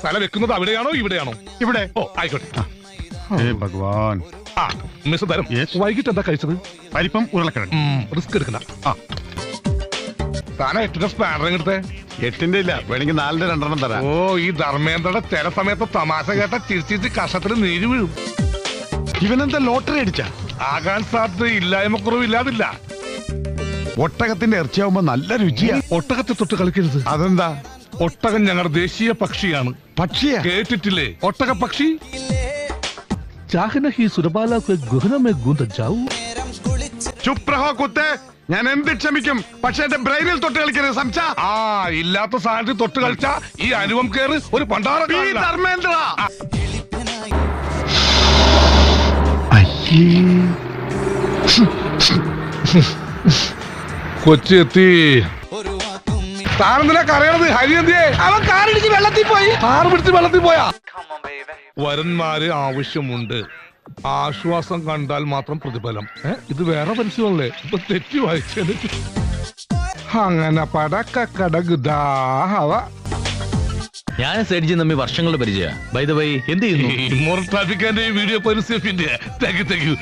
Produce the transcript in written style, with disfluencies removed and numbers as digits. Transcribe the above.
തല വെക്കുന്നത് അവിടെയാണോ ഇവിടെയാണോ? ഇവിടെ. ഓ ആയിക്കോട്ടെ. ഭഗവാൻ. ആ മിസ്റ്റർ തരം, വൈകിട്ട് എന്താ കഴിച്ചത്? പരിപ്പം ഉരുളക്കിഴങ്ങ്. റിസ്ക് എടുക്കണ്ട. താനെ 8 സ്പാനർ എടുത്തേ. 8 ഇല്ല, വേണമെങ്കിൽ 4 2 തരാം. ഓ ഈ ധർമ്മേന്ദ്രയുടെ ചില സമയത്ത് തമാശ കേട്ട ചിരിച്ചിട്ട് കഷത്തിൽ നീര് വീഴും. ഇവനെന്താ ലോട്ടറി അടിച്ച? ആകാൻ സാധ്യത ഇല്ലായ്മ കുറവില്ലാതില്ല. ഒട്ടകത്തിന്റെ ഇറച്ചിയാവുമ്പോ നല്ല രുചിയാ. ഒട്ടകത്തെ തൊട്ട് കളിക്കരുത്. അതെന്താ? ഒട്ടകം ഞങ്ങളുടെ ദേശീയ പക്ഷിയാണ്. പക്ഷിയാ? കേട്ടിട്ടില്ലേ ഒട്ടക പക്ഷി? ചുപ് രഹോ കുത്തേ. ഞാൻ എന്ത് ക്ഷമിക്കും, പക്ഷെ എന്റെ ബ്രെയിനിൽ തൊട്ട് കളിക്കരുത്. സംസാ ഇല്ലാത്ത സാധനത്തിൽ തൊട്ട് കളിച്ച ഈ അനുപം കേറ് ഒരു പണ്ടാറ. ധർമ്മേന്ദ്ര കൊച്ചി എത്തി. താനെന്തിനാ കരയണത്? ഹരി എന്തിയെ? അവൻ കാറിടിച്ച് വെള്ളത്തിൽ പോയി. കാറ് പിടിച്ച് വെള്ളത്തിൽ പോയാ? വരന്മാര് ആവശ്യമുണ്ട്. ആശ്വാസം കണ്ടാൽ മാത്രം പ്രതിഫലം. ഇത് വേറെ പരസ്യമല്ലേ? ഇപ്പൊ തെറ്റി വായിച്ചത്. അങ്ങനെ പടക്കടകുദാഹവ. ഞാൻ സൈഡ്ജി നമ്മി വർഷങ്ങളുടെ പരിചയ. ബൈ ദ വൈ എന്ത് ചെയ്യുന്നു? ഇമ്മോർട്ടാഫിക്കാന്റെ വീഡിയോ പരസ്യത്തിന്റെ താങ്ക് യു.